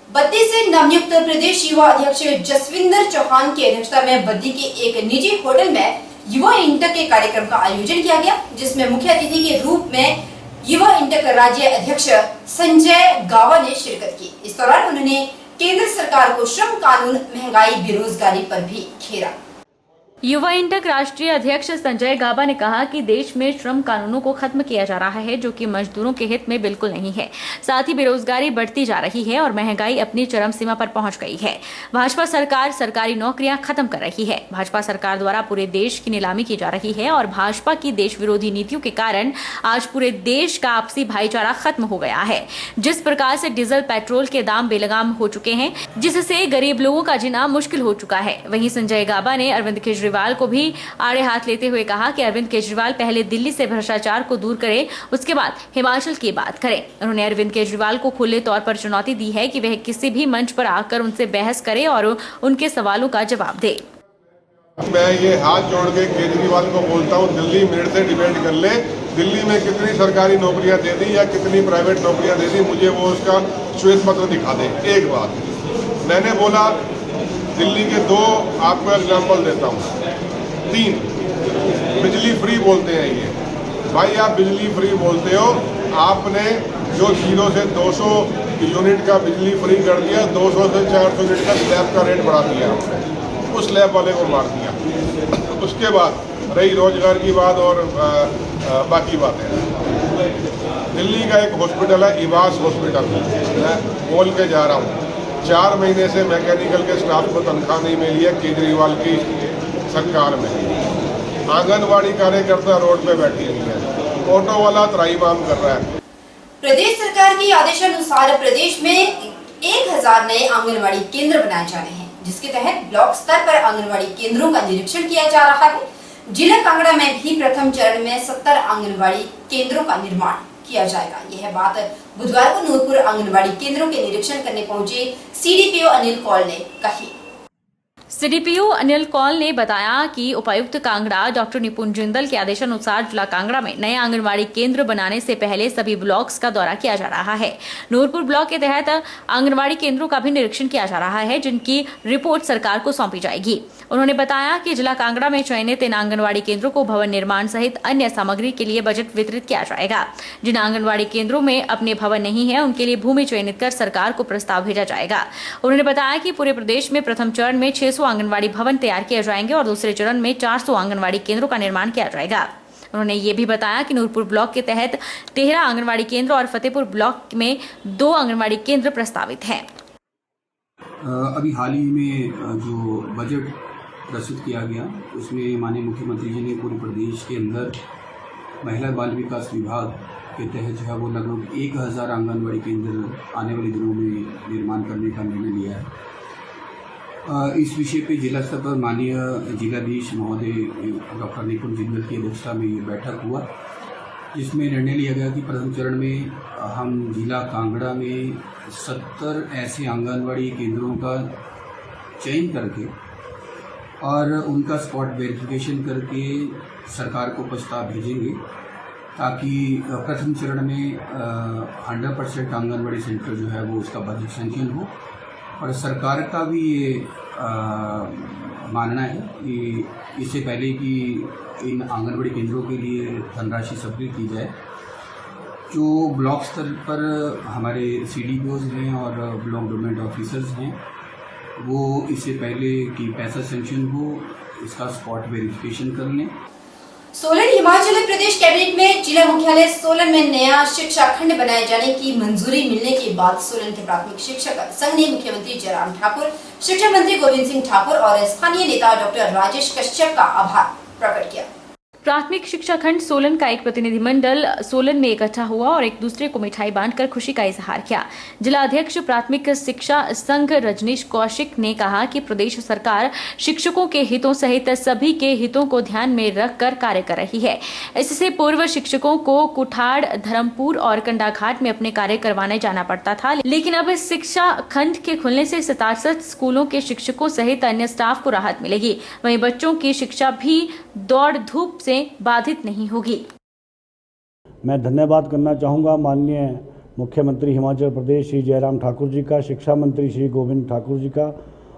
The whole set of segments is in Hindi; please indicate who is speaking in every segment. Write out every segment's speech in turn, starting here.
Speaker 1: बद्दी से नवनियुक्त प्रदेश युवा अध्यक्ष जसविंदर चौहान की अध्यक्षता में बद्दी के एक निजी होटल में युवा इंटक के कार्यक्रम का आयोजन किया गया, जिसमें मुख्य अतिथि के रूप में युवा इंटक राज्य अध्यक्ष संजय गावा ने शिरकत की। इस दौरान उन्होंने केंद्र सरकार को श्रम कानून, महंगाई, बेरोजगारी पर भी घेरा।
Speaker 2: युवा इंटक राष्ट्रीय अध्यक्ष संजय गाबा ने कहा कि देश में श्रम कानूनों को खत्म किया जा रहा है, जो कि मजदूरों के हित में बिल्कुल नहीं है। साथ ही बेरोजगारी बढ़ती जा रही है और महंगाई अपनी चरम सीमा पर पहुंच गई है। भाजपा सरकार सरकारी नौकरियां खत्म कर रही है। भाजपा सरकार द्वारा पूरे देश की नीलामी की जा रही है और भाजपा की देश विरोधी नीतियों के कारण आज पूरे देश का आपसी भाईचारा खत्म हो गया है। जिस प्रकार से डीजल, पेट्रोल के दाम बेलगाम हो चुके हैं, जिससे गरीब लोगों का जीना मुश्किल हो चुका है। वहीं संजय गाबा ने अरविंद केजरीवाल को भी आड़े हाथ लेते हुए कहा कि अरविंद केजरीवाल पहले दिल्ली से भ्रष्टाचार को दूर करें, उसके बाद हिमाचल की बात करें। उन्होंने अरविंद केजरीवाल को खुले तौर पर चुनौती दी है कि वह किसी भी मंच पर आकर उनसे बहस करे और उनके सवालों का जवाब दे।
Speaker 3: मैं ये हाथ जोड़ के केजरीवाल को बोलता हूँ, दिल्ली मेरे से डिबेट कर ले। दिल्ली में कितनी सरकारी नौकरियां दे दी या कितनी प्राइवेट नौकरियां दे दी, मुझे वो उसका श्वेत पत्र दिखा दे। एक बात मैंने बोला, दिल्ली के दो आपको एग्जाम्पल देता हूँ, 3 बिजली फ्री बोलते हैं ये। भाई आप बिजली फ्री बोलते हो, आपने जो 0 से 200 यूनिट का बिजली फ्री कर दिया, 200 से 400 यूनिट का स्लैब का रेट बढ़ा दिया आपने, उस स्लैब वाले को मार दिया। उसके बाद रही रोजगार की बात और बाकी बातें। दिल्ली का एक हॉस्पिटल है, इवास हॉस्पिटल, मैं बोल के जा रहा हूँ, 4 महीने से मैकेनिकल के स्टाफ को तनख्वाह नहीं मिली है केजरीवाल की सरकार में। आंगनवाड़ी कार्यकर्ता रोड पे बैठी हुई है, ऑटो वाला त्राईमाम कर रहा है।
Speaker 1: प्रदेश सरकार के आदेशानुसार प्रदेश में 1000 नए आंगनवाड़ी केंद्र बनाए जा रहे हैं, जिसके तहत ब्लॉक स्तर पर आंगनवाड़ी केंद्रों का निरीक्षण किया जा रहा है। जिला कांगड़ा में भी प्रथम चरण में 70 आंगनवाड़ी केंद्रों का निर्माण किया जाएगा। यह बात बुधवार को नूरपुर आंगनवाड़ी केंद्रों के निरीक्षण करने पहुंचे सीडीपीओ अनिल कौल ने कही।
Speaker 2: सीडीपीओ अनिल कौल ने बताया कि उपायुक्त कांगड़ा डॉक्टर निपुण जिंदल के आदेशानुसार जिला कांगड़ा में नए आंगनवाड़ी केंद्र बनाने से पहले सभी ब्लॉक्स का दौरा किया जा रहा है। नूरपुर ब्लॉक के तहत आंगनवाड़ी केंद्रों का भी निरीक्षण किया जा रहा है, जिनकी रिपोर्ट सरकार को सौंपी जाएगी। उन्होंने बताया कि जिला कांगड़ा में चयनित इन आंगनवाड़ी केंद्रों को भवन निर्माण सहित अन्य सामग्री के लिए बजट वितरित किया जाएगा। जिन आंगनवाड़ी केंद्रों में अपने भवन नहीं है, उनके लिए भूमि चयनित कर सरकार को प्रस्ताव भेजा जाएगा। उन्होंने बताया कि पूरे प्रदेश में प्रथम चरण में 600 आंगनवाड़ी भवन तैयार किए जाएंगे और दूसरे चरण में 400 आंगनवाड़ी केंद्रों का निर्माण किया जाएगा। उन्होंने ये भी बताया कि नूरपुर ब्लॉक के तहत 13 आंगनवाड़ी केंद्र और फतेहपुर ब्लॉक में 2 आंगनवाड़ी केंद्र प्रस्तावित हैं।
Speaker 4: अभी हाल ही में जो बजट प्रस्तुत किया गया, उसमें माननीय मुख्यमंत्री जी ने पूरे प्रदेश के अंदर महिला बाल विकास विभाग के तहत जो है वो लगभग 1000 आंगनवाड़ी केंद्र आने वाले दिनों में निर्माण करने का निर्णय लिया है। इस विषय पे जिला स्तर पर माननीय जिलाधीश महोदय डॉक्टर निपुण जिंदल की अध्यक्षता में ये बैठक हुआ, जिसमें निर्णय लिया गया कि प्रथम चरण में हम जिला कांगड़ा में 70 ऐसे आंगनवाड़ी केंद्रों का चयन करके और उनका स्पॉट वेरिफिकेशन करके सरकार को प्रस्ताव भेजेंगे, ताकि प्रथम चरण में 100% आंगनवाड़ी सेंटर जो है वो उसका बजट सैंक्शन हो। और सरकार का भी ये मानना है कि इससे पहले कि इन आंगनवाड़ी केंद्रों के लिए धनराशि स्वीकृत की जाए, जो ब्लॉक स्तर पर हमारे सीडीपीओज हैं और ब्लॉक डेवलपमेंट ऑफिसर्स हैं, वो इससे पहले कि पैसा सैंक्शन हो इसका स्पॉट वेरिफिकेशन कर लें।
Speaker 1: सोलन हिमाचल प्रदेश कैबिनेट में जिला मुख्यालय सोलन में नया शिक्षा खंड बनाए जाने की मंजूरी मिलने के बाद सोलन के प्राथमिक शिक्षक संघ ने मुख्यमंत्री जयराम ठाकुर, शिक्षा मंत्री गोविंद सिंह ठाकुर और स्थानीय नेता डॉक्टर राजेश कश्यप का आभार प्रकट किया।
Speaker 2: प्राथमिक शिक्षा खंड सोलन का एक प्रतिनिधिमंडल सोलन में इकट्ठा हुआ और एक दूसरे को मिठाई बांटकर खुशी का इजहार किया। जिला अध्यक्ष प्राथमिक शिक्षा संघ रजनीश कौशिक ने कहा कि प्रदेश सरकार शिक्षकों के हितों सहित सभी के हितों को ध्यान में रखकर कार्य कर रही है। इससे पूर्व शिक्षकों को कुठाड़, धर्मपुर और कंडाघाट में अपने कार्य करवाने जाना पड़ता था, लेकिन अब इस शिक्षा खंड के खुलने से 67 स्कूलों के शिक्षकों सहित अन्य स्टाफ को राहत मिलेगी। वहीं बच्चों की शिक्षा भी दौड़ धूप से बाधित नहीं होगी।
Speaker 5: मैं धन्यवाद करना चाहूँगा माननीय मुख्यमंत्री हिमाचल प्रदेश श्री जयराम ठाकुर जी का, शिक्षा मंत्री श्री गोविंद ठाकुर जी का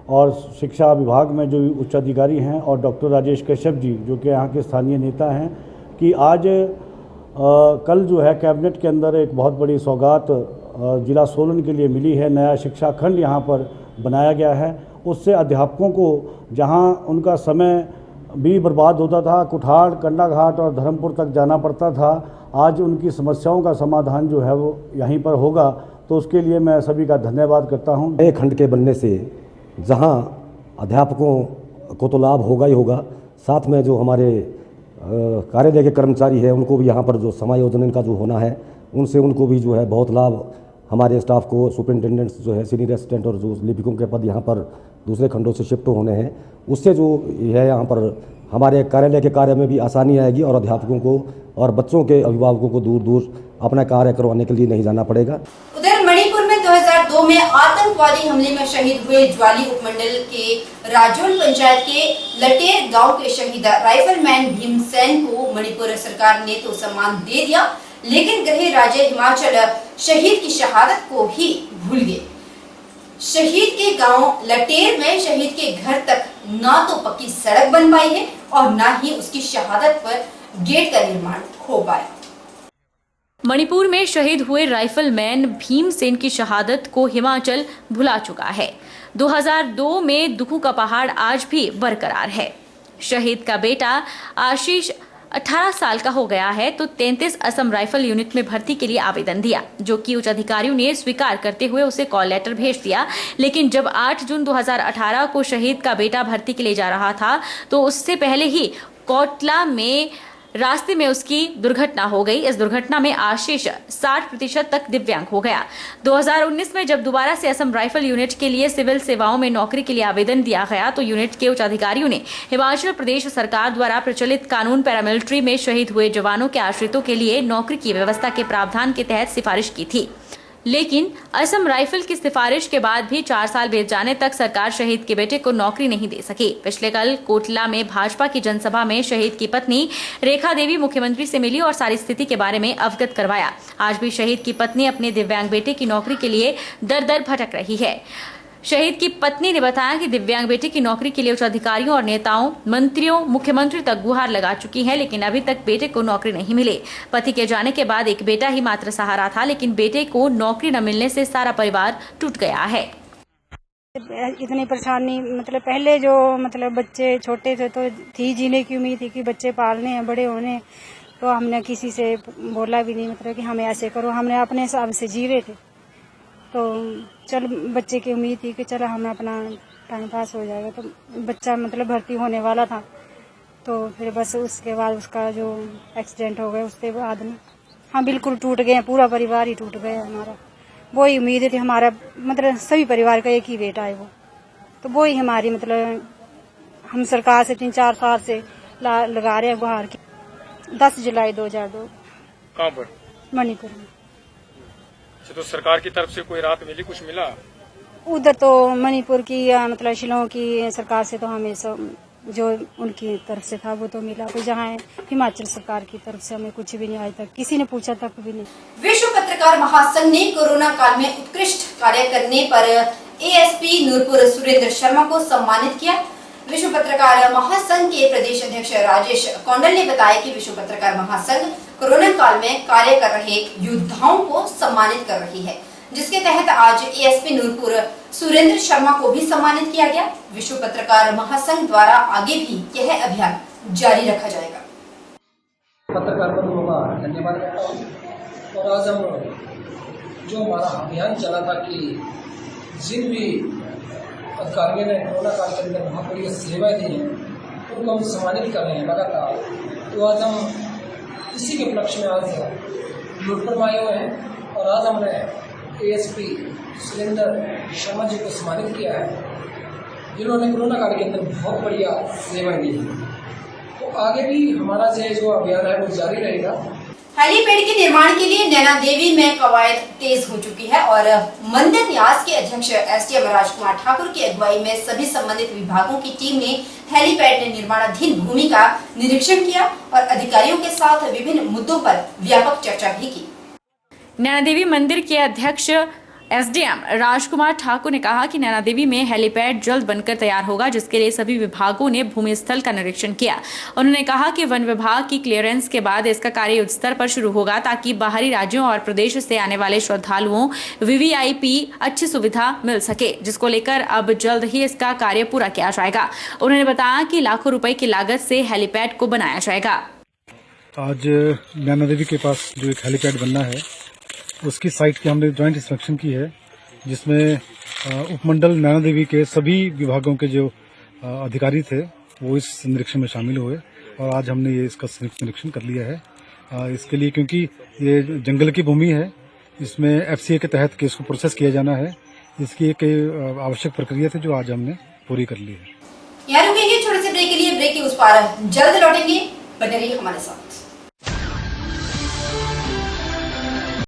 Speaker 5: और शिक्षा विभाग में जो उच्च अधिकारी हैं और डॉक्टर राजेश कश्यप जी जो कि यहाँ के स्थानीय नेता हैं कि आज कल जो है कैबिनेट के अंदर एक बहुत बड़ी सौगात जिला सोलन के लिए मिली है। नया शिक्षा खंड यहाँ पर बनाया गया है। उससे अध्यापकों को जहाँ उनका समय भी बर्बाद होता था, कुठाड़, कंडाघाट और धर्मपुर तक जाना पड़ता था, आज उनकी समस्याओं का समाधान जो है वो यहीं पर होगा। तो उसके लिए मैं सभी का धन्यवाद करता हूँ।
Speaker 6: नए खंड के बनने से जहां अध्यापकों को तो लाभ होगा ही होगा, साथ में जो हमारे कार्यालय के कर्मचारी हैं उनको भी यहाँ पर जो समायोजन इनका जो होना है उनसे उनको भी जो है बहुत लाभ, हमारे स्टाफ को सुपरिटेंडेंट्स जो है, सीनियर असिस्टेंट और जो लिपिकों के पद यहाँ पर दूसरे खंडों से शिफ्ट होने हैं, उससे जो है यहाँ पर हमारे कार्यालय के कार्य में भी आसानी आएगी और अध्यापकों को और बच्चों के अभिभावकों को दूर दूर अपना कार्य करवाने के लिए नहीं जाना पड़ेगा।
Speaker 1: उधर मणिपुर में 2002 में आतंकवादी हमले में शहीद हुए ज्वाली उपमंडल के राजौल पंचायत के लटेर गांव के शहीद राइफलमैन भीमसेन को मणिपुर सरकार ने तो सम्मान दे दिया, लेकिन गृह राज्य हिमाचल शहीद की शहादत को भी भूल गए। शहीद के गांव लटेर में शहीद के घर तक ना तो पक्की सड़क बन पाई है और ना ही उसकी शहादत पर गेट का निर्माण हो पाया।
Speaker 2: मणिपुर में शहीद हुए राइफलमैन भीमसेन की शहादत को हिमाचल भुला चुका है। 2002 में दुखों का पहाड़ आज भी बरकरार है। शहीद का बेटा आशीष 18 साल का हो गया है तो 33 असम राइफल यूनिट में भर्ती के लिए आवेदन दिया, जो कि उच्च अधिकारियों ने स्वीकार करते हुए उसे कॉल लेटर भेज दिया। लेकिन जब 8 जून 2018 को शहीद का बेटा भर्ती के लिए जा रहा था तो उससे पहले ही कोटला में रास्ते में उसकी दुर्घटना हो गई। इस दुर्घटना में आशीष 60% तक दिव्यांग हो गया। 2019 में जब दोबारा से असम राइफल यूनिट के लिए सिविल सेवाओं में नौकरी के लिए आवेदन दिया गया तो यूनिट के उच्च अधिकारियों ने हिमाचल प्रदेश सरकार द्वारा प्रचलित कानून पैरामिलिट्री में शहीद हुए जवानों के आश्रितों के लिए नौकरी की व्यवस्था के प्रावधान के तहत सिफारिश की थी। लेकिन असम राइफल की सिफारिश के बाद भी 4 साल बीत जाने तक सरकार शहीद के बेटे को नौकरी नहीं दे सकी। पिछले कल कोटला में भाजपा की जनसभा में शहीद की पत्नी रेखा देवी मुख्यमंत्री से मिली और सारी स्थिति के बारे में अवगत करवाया। आज भी शहीद की पत्नी अपने दिव्यांग बेटे की नौकरी के लिए दर दर भटक रही है। शहीद की पत्नी ने बताया कि दिव्यांग बेटे की नौकरी के लिए उच्च अधिकारियों और नेताओं, मंत्रियों, मुख्यमंत्री तक गुहार लगा चुकी है, लेकिन अभी तक बेटे को नौकरी नहीं मिली। पति के जाने के बाद एक बेटा ही मात्र सहारा था, लेकिन बेटे को नौकरी न मिलने से सारा परिवार टूट गया है।
Speaker 7: इतनी परेशानी मतलब पहले जो मतलब बच्चे छोटे थे तो थी जीने की उम्मीद थी कि बच्चे पालने हैं, बड़े होने, तो हमने किसी से बोला भी नहीं मतलब कि हमें ऐसे करो, हमने अपने हिसाब से जी रहे थे। तो चल बच्चे की उम्मीद थी कि चलो हमें अपना टाइम पास हो जाएगा। तो बच्चा मतलब भर्ती होने वाला था, तो फिर बस उसके बाद उसका जो एक्सीडेंट हो गया उसके बाद में हम बिल्कुल टूट गए, पूरा परिवार ही टूट गया हमारा। वही उम्मीद थी हमारा, मतलब सभी परिवार का एक ही बेटा है वो, तो वही हमारी मतलब हम सरकार से 3-4 साल से लगा रहे हैं गुहार की। 10 जुलाई 2002
Speaker 8: कहाँ पर?
Speaker 7: मणिपुर में।
Speaker 8: तो सरकार की तरफ से कोई राहत मिली, कुछ मिला?
Speaker 7: उधर तो मणिपुर की मतलब शिलोंग की सरकार से तो हमें सब जो उनकी तरफ से था वो तो मिला, तो जहाँ हिमाचल सरकार की तरफ से हमें कुछ भी नहीं, आज तक किसी ने पूछा तक भी नहीं।
Speaker 1: विश्व पत्रकार महासंघ ने कोरोना काल में उत्कृष्ट कार्य करने पर एएसपी नूरपुर सुरेंद्र शर्मा को सम्मानित किया। विश्व पत्रकार महासंघ के प्रदेश अध्यक्ष राजेश कौंडल ने बताया कि विश्व पत्रकार महासंघ कोरोना काल में कार्य कर रहे योद्धाओं को सम्मानित कर रही है, जिसके तहत आज एएसपी नूरपुर सुरेंद्र शर्मा को भी सम्मानित किया गया। विश्व पत्रकार महासंघ द्वारा आगे भी यह अभियान जारी रखा जाएगा।
Speaker 9: पत्रकार बंधुओं का धन्यवाद करता हूँ। और आज हम जो हमारा अभियान चला था कि जिन भी अधिकारियों ने कोरोना काल के अंदर बहुत बड़ी सेवाएं दी हैं उनको हम सम्मानित कर रहे हैं लगातार। तो आज हम इसी के उपलक्ष्य में आज नूरपुर में आए हुए हैं और आज हमने एएसपी सुरेंद्र शर्मा जी को सम्मानित किया है, जिन्होंने कोरोना काल के अंदर बहुत बढ़िया सेवाएं दी हैं। तो आगे भी हमारा जो अभियान है वो जारी रहेगा।
Speaker 1: हेलीपैड के निर्माण के लिए नैना देवी में कवायद तेज हो चुकी है और मंदिर न्यास के अध्यक्ष एसडीएम राजकुमार ठाकुर की अगुवाई में सभी संबंधित विभागों की टीम ने हेलीपैड निर्माणाधीन भूमि का निरीक्षण किया और अधिकारियों के साथ विभिन्न मुद्दों पर व्यापक चर्चा भी की।
Speaker 2: नैना देवी मंदिर के अध्यक्ष एसडीएम राजकुमार ठाकुर ने कहा कि नैना देवी में हेलीपैड जल्द बनकर तैयार होगा, जिसके लिए सभी विभागों ने भूमि स्थल का निरीक्षण किया। उन्होंने कहा कि वन विभाग की क्लियरेंस के बाद इसका कार्य युद्ध स्तर पर शुरू होगा, ताकि बाहरी राज्यों और प्रदेश से आने वाले श्रद्धालुओं वीवीआईपी अच्छी सुविधा मिल सके, जिसको लेकर अब जल्द ही इसका कार्य पूरा किया जाएगा। उन्होंने बताया कि लाखों रुपए की लागत से हेलीपैड को बनाया जाएगा।
Speaker 10: आज नैना देवी के पास जो एक हेलीपैड बनना है, उसकी साइट की हमने ज्वाइंट इंस्पेक्शन की है, जिसमें उपमंडल नैना देवी के सभी विभागों के जो अधिकारी थे वो इस निरीक्षण में शामिल हुए और आज हमने ये इसका संयुक्त निरीक्षण कर लिया है। इसके लिए क्योंकि ये जंगल की भूमि है, इसमें एफसीए के तहत केस को प्रोसेस किया जाना है, इसकी एक आवश्यक प्रक्रिया थी जो आज हमने पूरी कर ली है।
Speaker 1: यहाँ रुकेंगे छोटे से ब्रेक के लिए। ब्रेक के उस पार जल्द लौटेंगे, बने रहिए हमारे साथ।